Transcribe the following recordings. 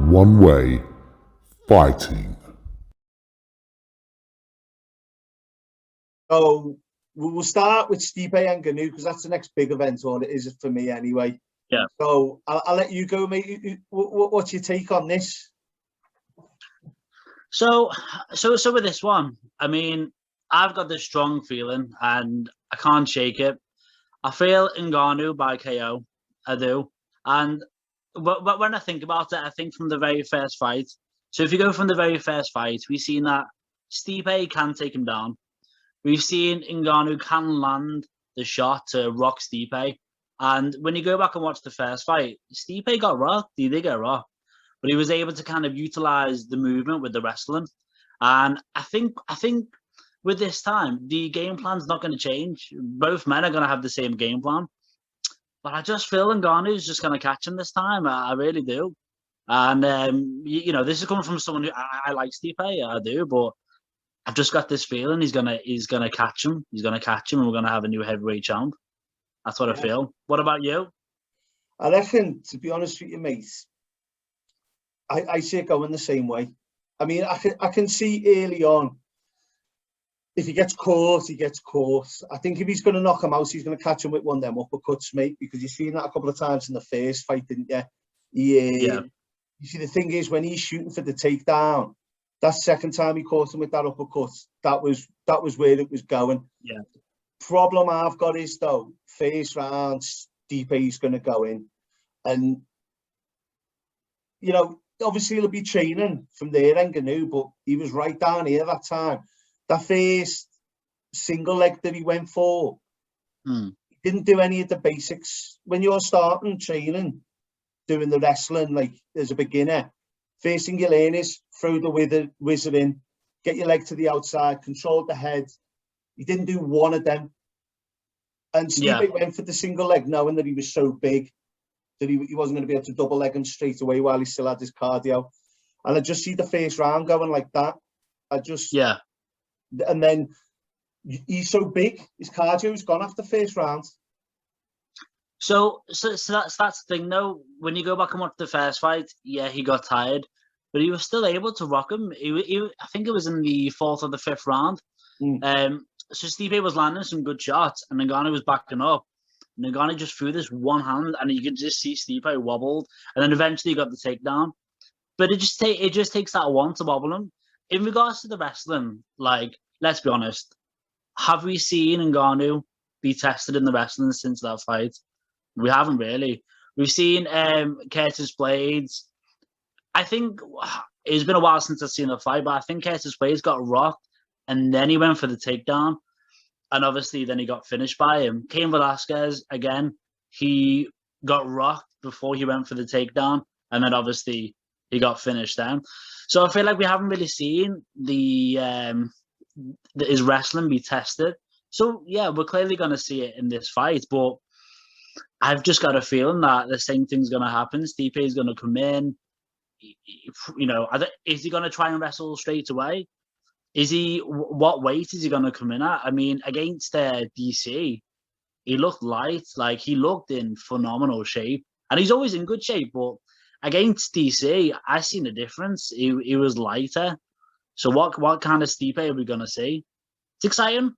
One Way Fighting. So we'll start with Stipe NGannou because that's the next big event, or it is for me anyway. Yeah. So I'll let you go, mate. What's your take on this? So with this one, I mean, I've got this strong feeling, and I can't shake it. I feel Ngannou by KO. I do, and but when I think about it, I think from the very first fight. So if you go from the very first fight, we've seen that Stipe can take him down. We've seen Ngannou can land the shot to rock Stipe. And when you go back and watch the first fight, Stipe got rocked. He did get rocked. But he was able to kind of utilize the movement with the wrestling. And I think with this time, the game plan's not going to change. Both men are going to have the same game plan. But I just feel Ngannou's just going to catch him this time. I really do. And, this is coming from someone who I like Stipe. I do. But I've just got this feeling he's gonna catch him. He's gonna catch him, and we're gonna have a new heavyweight champ. That's what I feel. What about you? I reckon, to be honest with you, mate, I see it going the same way. I mean, I can see early on, if he gets caught, he gets caught. I think if he's going to knock him out, he's going to catch him with one of them uppercuts, mate, because you've seen that a couple of times in the first fight, didn't you? Yeah. You see, the thing is, when he's shooting for the takedown, that second time he caught him with that uppercut, that was where it was going. Yeah. Problem I've got is, though, first round, Stipe's going to go in. And, obviously he'll be training from there, Ngannou, but he was right down here that time. That first single leg that he went for, he didn't do any of the basics. When you're starting training, doing the wrestling, like as a beginner, first thing you learn is throw the wizard in, get your leg to the outside, control the head. He didn't do one of them. And Stipe went for the single leg knowing that he was so big that he wasn't going to be able to double leg him straight away while he still had his cardio. And I just see the first round going like that. And then he's so big, his cardio's gone after first round. So that's the thing, though. When you go back and watch the first fight, he got tired, but he was still able to rock him. I think it was in the fourth or the fifth round. So Stipe was landing some good shots, and Ngannou was backing up. And Ngannou just threw this one hand, and you could just see Stipe wobbled, and then eventually he got the takedown. But it just takes that one to wobble him. In regards to the wrestling, like, let's be honest, have we seen Ngannou be tested in the wrestling since that fight? We haven't really. We've seen Curtis Blades. I think it's been a while since I've seen the fight, but I think Curtis Blades got rocked, and then he went for the takedown, and obviously then he got finished by him. Cain Velasquez, again, he got rocked before he went for the takedown, and then obviously he got finished then. So I feel like we haven't really seen his wrestling be tested. So yeah, we're clearly going to see it in this fight, but I've just got a feeling that the same thing's going to happen. Stipe is going to come in. Is he going to try and wrestle straight away? What weight is he going to come in at? I mean, against DC, he looked light. Like, he looked in phenomenal shape. And he's always in good shape, but against DC, I seen a difference. He was lighter. So what kind of Stipe are we going to see? It's exciting.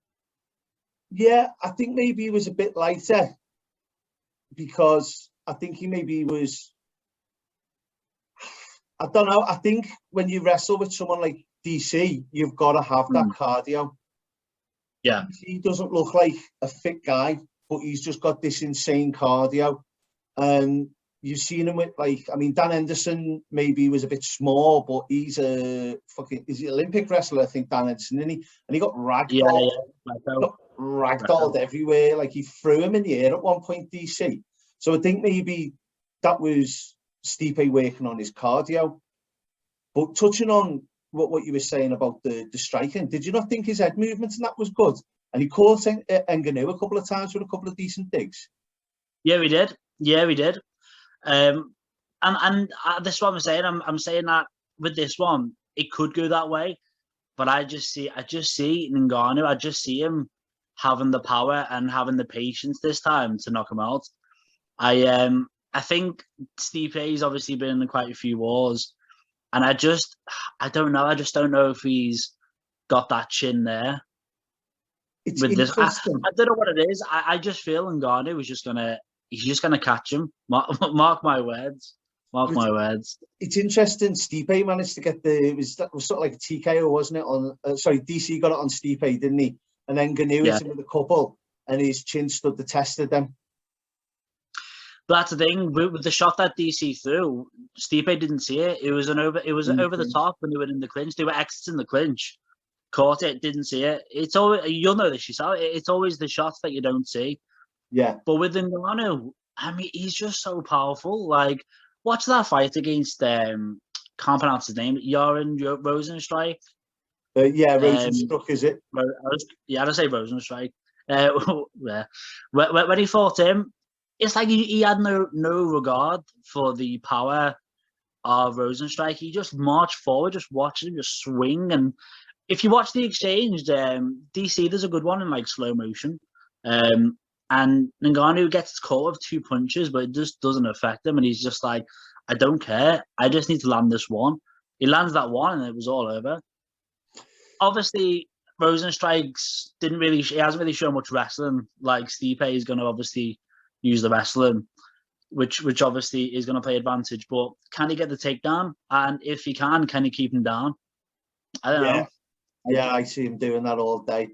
Yeah, I think maybe he was a bit lighter because I think he maybe was, I don't know. I think when you wrestle with someone like DC, you've got to have that cardio. Yeah. He doesn't look like a fit guy, but he's just got this insane cardio. And you've seen him with, Dan Henderson maybe was a bit small, but he's is he Olympic wrestler, I think, Dan Henderson, and he got ragdolled. Ragdolled everywhere. Like, he threw him in the air at one point, DC. So I think maybe that was Stipe working on his cardio. But touching on what you were saying about the striking, did you not think his head movements and that was good? And he caught Ngannou a couple of times with a couple of decent digs. Yeah, we did. And this is what I'm saying. I'm saying that with this one, it could go that way, but I just see Ngannou. I just see him having the power and having the patience this time to knock him out. I think Stipe's obviously been in quite a few wars. And I don't know. I just don't know if he's got that chin there. It's With this, I interesting. don't know what it is. I just feel Ngannou he's just gonna catch him. Mark my words. Mark my words. It's interesting. Stipe managed to get it was sort of like a TKO, wasn't it? On sorry, DC got it on Stipe, didn't he? And then NGannou hit him with a couple, and his chin stood the test of them. But that's the thing with the shot that DC threw. Stipe didn't see it. It was over the top when they were in the clinch. They were exiting the clinch. Caught it, didn't see it. It's always, you'll know this yourself. It's always the shots that you don't see. Yeah. But with Ngannou, I mean, he's just so powerful. Like, watch that fight against can't pronounce his name, Joran Rosenstrike. Yeah, Rosenstruck, is it? Yeah, I'd say Rosenstrike. Yeah. When he fought him, it's like he had no regard for the power of Rosenstrike. He just marched forward, just watching him just swing. And if you watch the exchange, DC does a good one in like slow motion. And Ngannou gets caught with 2 punches, but it just doesn't affect him. And he's just like, I don't care. I just need to land this one. He lands that one, and it was all over. Obviously, Rosenstrike's he hasn't really shown much wrestling. Like Stipe is going to obviously use the wrestling, which obviously is going to play advantage. But can he get the takedown? And if he can he keep him down? I don't know. Yeah, I see him doing that all day.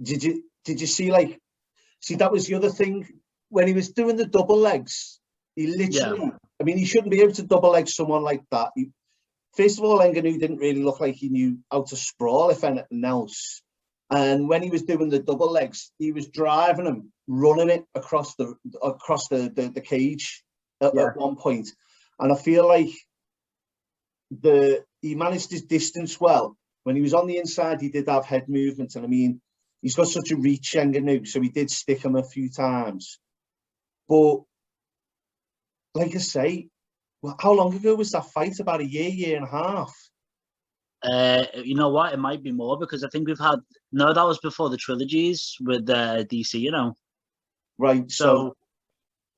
Did you see that was the other thing when he was doing the double legs? He literally, I mean, he shouldn't be able to double leg someone like that. First of all, Ngannou didn't really look like he knew how to sprawl, if anything else. And when he was doing the double legs, he was driving him, running it across the cage at one point. And I feel like he managed his distance well. When he was on the inside, he did have head movement. And I mean, he's got such a reach, Ngannou, so he did stick him a few times. But like I say, how long ago was that fight? About a year and a half? You know what? It might be more because I think that was before the trilogies with DC, you know. Right. So,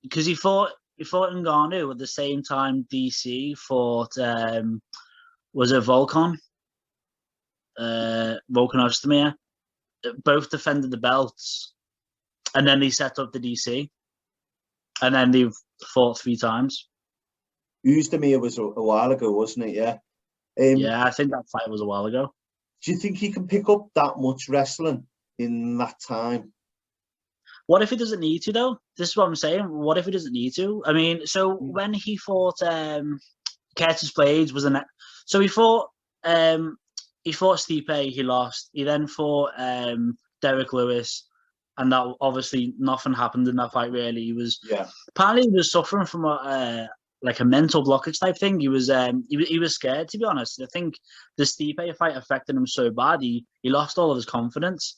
because he fought Ngannou at the same time DC fought, was it Volkan Ozdemir? Both defended the belts, and then they set up the DC, and then they've fought 3 times. Ozdemir was a while ago, wasn't it? Yeah. Yeah, I think that fight was a while ago. Do you think he can pick up that much wrestling in that time? What if he doesn't need to, though? This is what I'm saying. What if he doesn't need to? I mean, so when he fought Curtis Blades so he fought Stipe, he lost. He then fought Derek Lewis, and that obviously nothing happened in that fight. Really, apparently he was suffering from a mental blockage type thing. He was scared, to be honest. I think the Stipe fight affected him so bad he lost all of his confidence,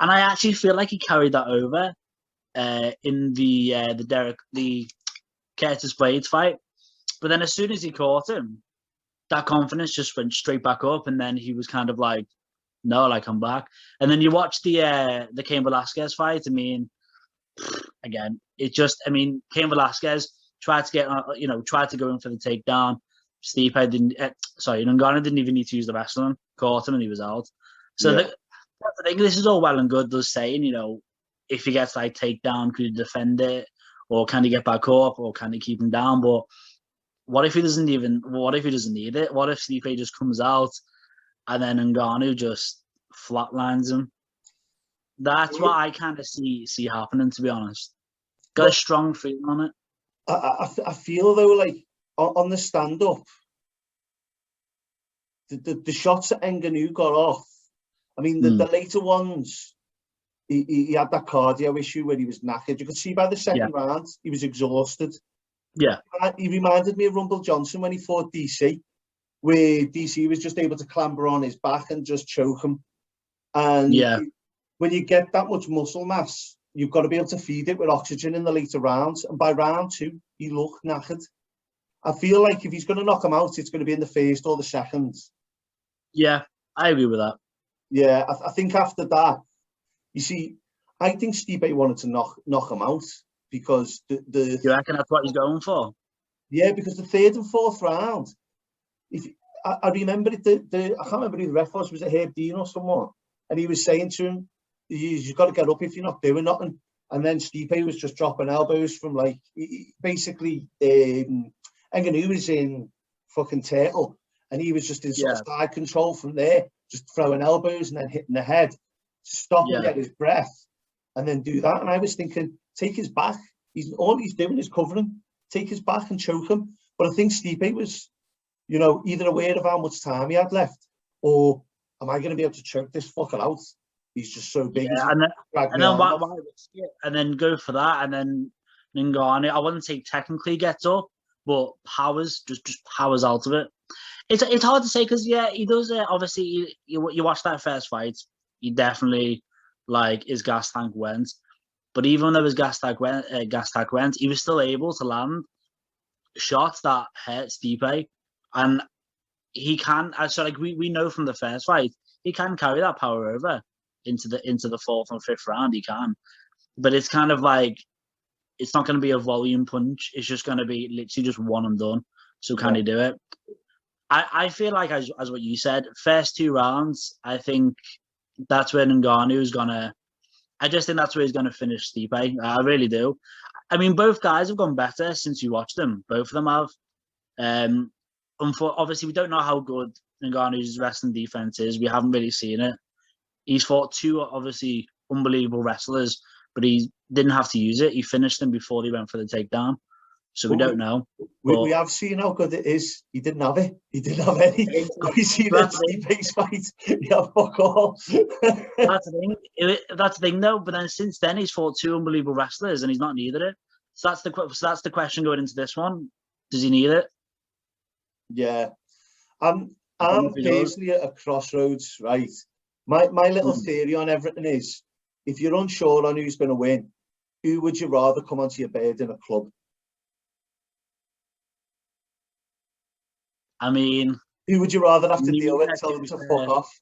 and I actually feel like he carried that over in the Curtis Blades fight. But then as soon as he caught him, that confidence just went straight back up, and then he was kind of like, no, like, I'm back. And then you watch the Cain Velasquez fight. I mean, again, Cain Velasquez tried to go in for the takedown. Ngannou didn't even need to use the wrestling. Caught him and he was out. So I think this is all well and good, us saying, you know, if he gets like takedown, could he defend it? Or can he get back up? Or can he keep him down? But what if he doesn't need it? What if Stipe just comes out and then Ngannou just flatlines him? That's what I kind of see happening, to be honest. Got a strong feeling on it. I feel though, like on the stand up, the shots that Ngannou got off. I mean, the later ones, he had that cardio issue where he was knackered. You could see by the second round he was exhausted. Yeah, he reminded me of Rumble Johnson when he fought DC, where DC was just able to clamber on his back and just choke him. And when you get that much muscle mass, you've got to be able to feed it with oxygen in the later rounds. And by round 2, he looked knackered. I feel like if he's going to knock him out, it's going to be in the first or the second. Yeah, I agree with that. Yeah, I think after that, you see, I think Stipe wanted to knock him out because You reckon that's what he's going for? Yeah, because the 3rd and 4th round, I remember it. I can't remember who the ref was. Was it Herb Dean or someone? And he was saying to him, "You've got to get up if you're not doing nothing." And then Stipe was just dropping elbows from like basically. NGannou was in fucking turtle, and he was just in sort of side control from there, just throwing elbows and then hitting the head, stop and get his breath, and then do that. And I was thinking, take his back. All he's doing is covering. Take his back and choke him. But I think Stipe was, either aware of how much time he had left, or am I going to be able to choke this fucker out? He's just so big. Yeah, and then why risk it? And then go for that, and then Ngannou, I wouldn't say technically gets up, but powers just powers out of it. It's hard to say because he does. Obviously, you watch that first fight, he definitely his gas tank went. But even though his gas tank went, he was still able to land shots that hurt Stipe, and he can. So we know from the first fight, he can carry that power over into the fourth and fifth round. He can, but it's kind of it's not going to be a volume punch. It's just going to be literally just one and done. So can he do it? I feel like, as what you said, first 2 rounds, I think that's where Ngannou is going to... I just think that's where he's going to finish Stipe. I really do. I mean, both guys have gone better since you watched them. Both of them have. Obviously, we don't know how good Ngannou's wrestling defense is. We haven't really seen it. He's fought 2, obviously, unbelievable wrestlers, but he didn't have to use it. He finished them before he went for the takedown. So we don't know. We have seen how good it is. He didn't have it. He didn't have any. We see that Stipe's fight. He had fuck all. That's the thing. That's the thing, though. But then since then, he's fought 2 unbelievable wrestlers, and he's not needed it. So that's the question going into this one. Does he need it? Yeah. I'm personally at a crossroads, right? My little theory on everything is, if you're unsure on who's going to win, who would you rather come onto your bed in a club? I mean, who would you rather have to deal with? Tell them to fuck off.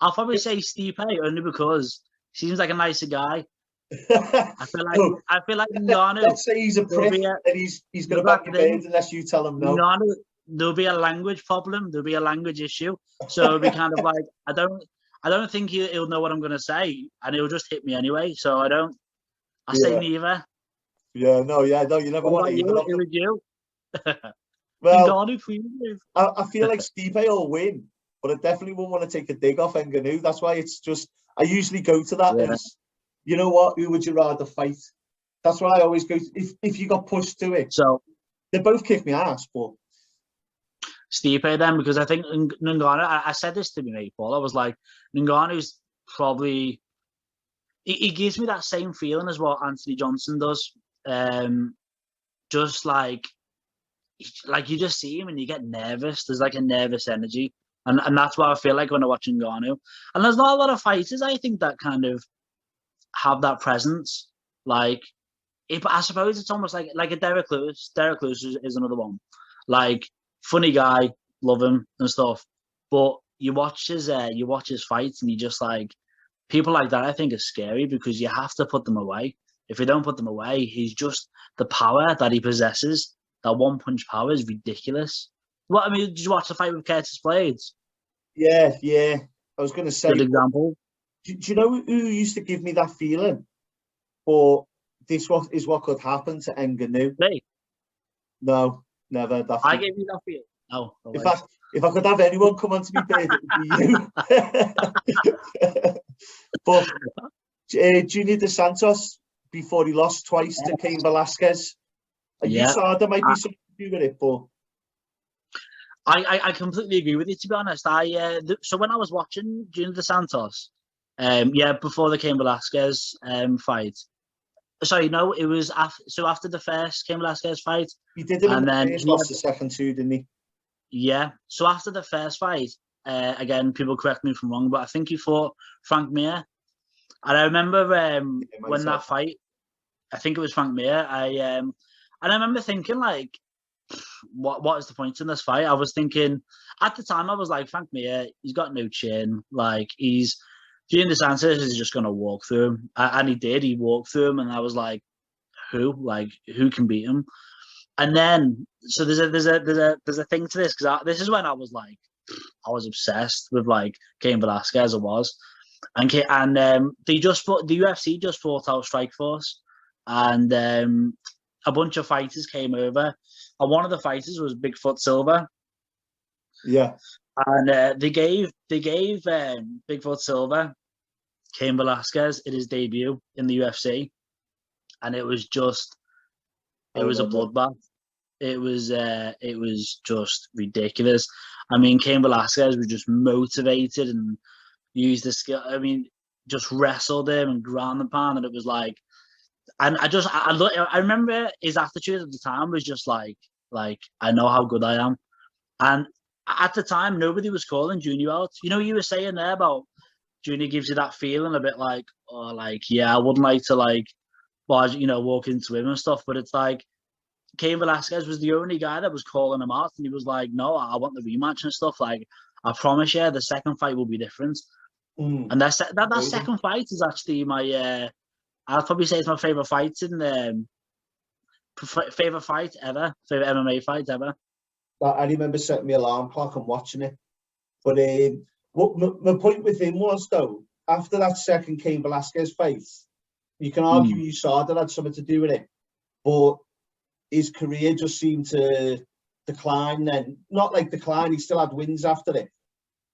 I'll probably say Stipe only because he seems like a nicer guy. I feel like Ngannou. Let's say he's a prick and he's going to back your bed unless you tell him no. Ngannou, there'll be a language problem. There'll be a language issue. So it'll be kind of like I don't think he'll know what I'm going to say, and he'll just hit me anyway. So I say neither. You never want to either. Who would you? Well, I feel like Stipe will win, but I definitely won't want to take a dig off NGannou. That's why it's just, I usually go to that as, you know what, who would you rather fight? That's what I always go to, if you got pushed to it. So they both kick me ass, but Stipe then, because I think Ngannou, I said this to me, mate, Paul. I was like, Ngannou's probably, he gives me that same feeling as what Anthony Johnson does. Just like you just see him and you get nervous. There's like a nervous energy. And that's what I feel like when I watch Ngannou. And there's not a lot of fighters, I think, that kind of have that presence. I suppose it's almost like a Derek Lewis. Derek Lewis is another one. Funny guy, love him and stuff. But you watch his fights and you just people like that, I think, are scary because you have to put them away. If you don't put them away, he's just the power that he possesses. That one punch power is ridiculous. Did you watch the fight with Curtis Blades? Yeah. I was going to say. Good example. Do you know who used to give me that feeling? Or this is what could happen to NGannou? Me? No, never. I gave you that feeling. No. If I could have anyone come onto me bed, it would be you. But Junior Dos Santos, before he lost twice to Cain Velasquez, you saw there might be something to do with it, but I completely agree with you, to be honest. So when I was watching Junior Dos Santos, before the Cain Velasquez fight. Sorry, no, it was after the first Cain Velasquez fight. He did it, and then he lost the second 2, didn't he? Yeah. So after the first fight, again, people correct me if I'm wrong, but I think he fought Frank Mir. And I remember when that fight, I think it was Frank Mir. And I remember thinking, what is the point in this fight? I was thinking, at the time, I was like, Frank Mir, he's got no chin. Junior Dos Santos is just going to walk through him. And he did. He walked through him, and I was like, who? Who can beat him? And then, so there's a thing to this, because this is when I was obsessed with like Cain Velasquez. I was, and the UFC just fought out Strikeforce, and a bunch of fighters came over, and one of the fighters was Bigfoot Silva. Yeah. And they gave Bigfoot Silva Cain Velasquez in his debut in the UFC, and it was a bloodbath. It was just ridiculous. I mean, Cain Velasquez was just motivated and used the skill. I mean, just wrestled him and ground the pound, and it was like, and I remember his attitude at the time was just like I know how good I am, and at the time nobody was calling Junior out. You know, you were saying there about Junior gives you that feeling a bit like, oh, like, yeah, I wouldn't like to like, walk into him and stuff, but it's like Cain Velasquez was the only guy that was calling him out, and he was like, no, I want the rematch and stuff. Like, I promise you, the second fight will be different. And that second fight is actually my, I'll probably say it's my favorite fight favorite fight ever, favorite MMA fight ever. I remember setting my alarm clock and watching it. But what my point with him was, though, after that second Cain Velasquez fight, you can argue USADA had something to do with it, but his career just seemed to decline then. Not like decline, he still had wins after it.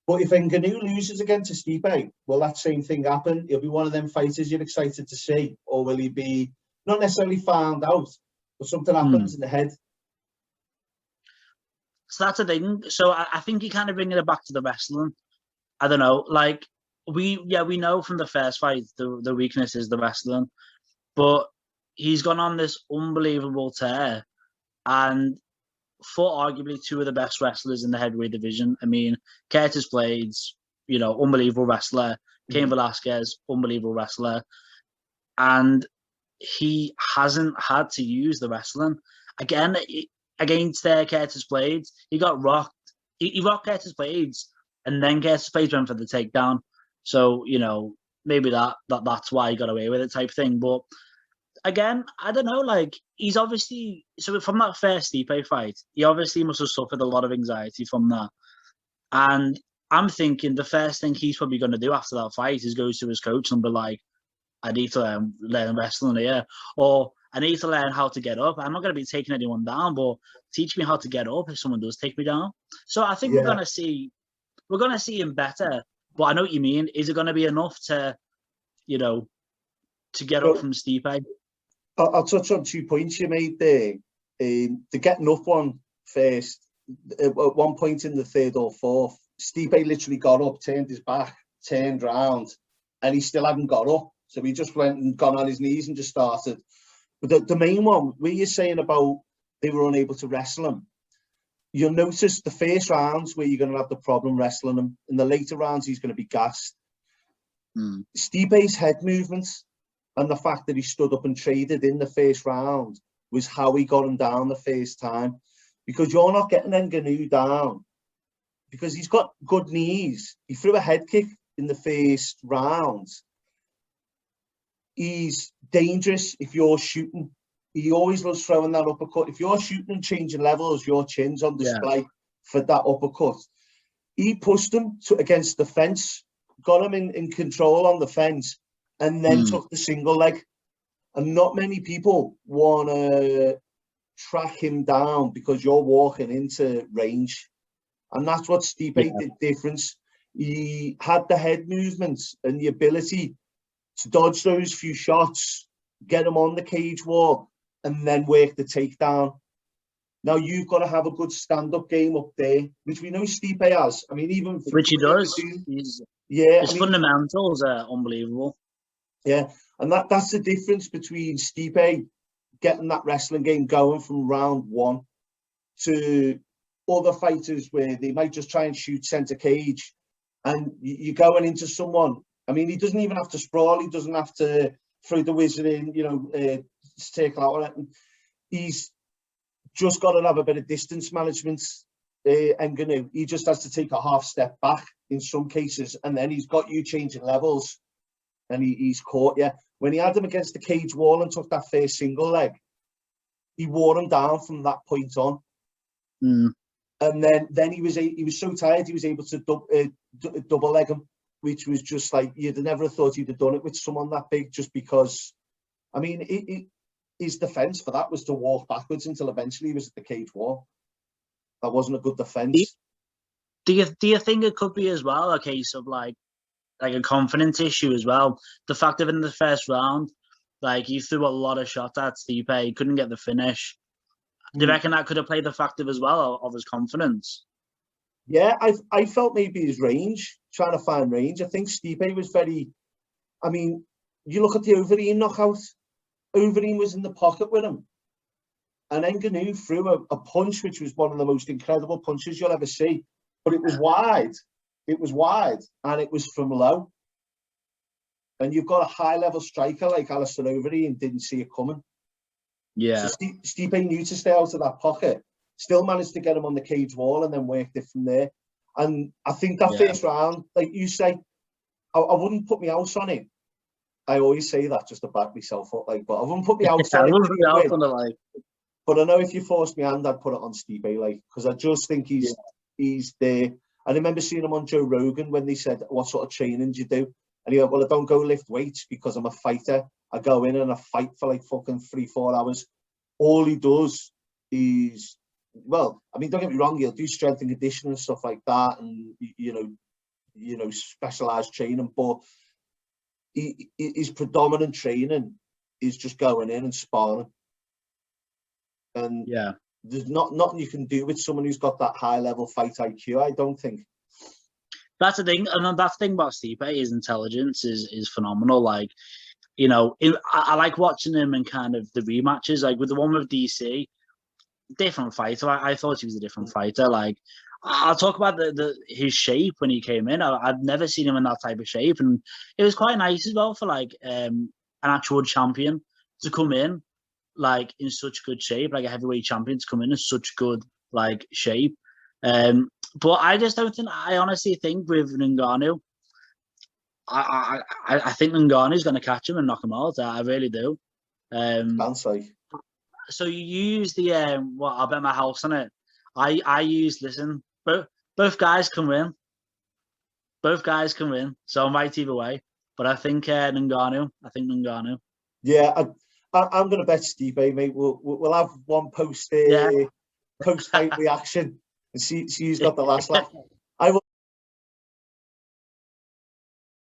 But if NGannou loses again to Stipe, will that same thing happen? He'll be one of them fighters you're excited to see, or will he be not necessarily found out, but something happens in the head? So that's the thing. So I think you kind of bringing it back to the wrestling. I don't know. Like we know from the first fight the weakness is the wrestling, but he's gone on this unbelievable tear and fought arguably two of the best wrestlers in the heavyweight division. I mean, Curtis Blades, unbelievable wrestler. Cain Velasquez, unbelievable wrestler, and he hasn't had to use the wrestling again. Against Curtis Blades, he got rocked. He rocked Curtis Blades, and then Curtis Blades went for the takedown. So maybe that's why he got away with it, type thing. But again, I don't know. Like he's obviously from that first Stipe fight, he obviously must have suffered a lot of anxiety from that. And I'm thinking the first thing he's probably going to do after that fight is go to his coach and be like, "I need to learn wrestling here," or I need to learn how to get up. I'm not going to be taking anyone down, but teach me how to get up if someone does take me down. So I think we're going to see him better. But I know what you mean. Is it going to be enough to get up from Stipe? I'll touch on 2 points you made there. The getting up one first. At one point in the third or fourth, Stipe literally got up, turned his back, turned round, and he still hadn't got up. So he just went and gone on his knees and just started. But the main one, where you're saying about they were unable to wrestle him, you'll notice the first rounds where you're going to have the problem wrestling him. In the later rounds, he's going to be gassed. Stipe's head movements and the fact that he stood up and traded in the first round was how he got him down the first time. Because you're not getting NGannou down. Because he's got good knees. He threw a head kick in the first round. He's dangerous if you're shooting. He always loves throwing that uppercut. If you're shooting and changing levels, your chin's on display for that uppercut. He pushed him against the fence, got him in control on the fence, and then took the single leg. And not many people want to track him down because you're walking into range. And that's what Stipe did difference. He had the head movements and the ability to dodge those few shots, get him on the cage wall, and then work the takedown. Now you've got to have a good stand-up game up there, which we know Stipe has. I mean, even which he does. His fundamentals are unbelievable. Yeah, and that's the difference between Stipe getting that wrestling game going from round one to other fighters where they might just try and shoot centre cage, and you're going into someone. I mean, he doesn't even have to sprawl. He doesn't have to throw the wizard in, take out on it. He's just got to have a bit of distance management. NGannou, he just has to take a half step back in some cases, and then he's got you changing levels, and he's caught you. When he had him against the cage wall and took that first single leg, he wore him down from that point on. Mm. And then he was so tired he was able to double leg him, which was just like you'd never have thought he'd have done it with someone that big, just because. I mean, his defense for that was to walk backwards until eventually he was at the cage wall. That wasn't a good defense. Do you think it could be as well a case of like a confidence issue as well? The fact that in the first round, like he threw a lot of shots at Stipe, he couldn't get the finish. Do you reckon that could have played a factor as well of his confidence? Yeah, I felt maybe his range, trying to find range. I think Stipe was very. I mean, you look at the Overeem knockout. Overeem was in the pocket with him, and NGannou threw a punch which was one of the most incredible punches you'll ever see. But it was wide. It was wide, and it was from low. And you've got a high-level striker like Alistair Overeem and didn't see it coming. Yeah. So Stipe knew to stay out of that pocket, still managed to get him on the cage wall and then worked it from there. And I think that first round, like you say, I wouldn't put my house on it. I always say that just to back myself up, like, but I wouldn't put my house on it. But I know if you forced me hand, I'd put it on Stipe, like, because I just think he's there. I remember seeing him on Joe Rogan when they said, "What sort of training do you do?" And he went, "Well, I don't go lift weights because I'm a fighter. I go in and I fight for like fucking 3-4 hours. All he does is, well, I mean, don't get me wrong, he'll do strength and conditioning and stuff like that, and you know, specialized training. But his predominant training is just going in and sparring. And there's nothing you can do with someone who's got that high level fight IQ. I don't think. That's the thing, and that's the thing about Stipe. His intelligence is phenomenal. Like, you know, I like watching him in kind of the rematches, like with the one with DC. Different fighter. I thought he was a different fighter. Like, I'll talk about his shape when he came in. I've never seen him in that type of shape, and it was quite nice as well for like an actual champion to come in like in such good shape, like a heavyweight champion to come in such good like shape. But I just don't think. I honestly think with Ngannou, I think Ngannou's going to catch him and knock him out. I really do. Can't say. So you use the well, I'll bet my house on it. I use listen, both guys can win. Both guys can win. So I'm right either way. But I think Ngannou. Yeah, I'm going to bet Stipe, mate. We'll have one post fight reaction and see who's got the last laugh.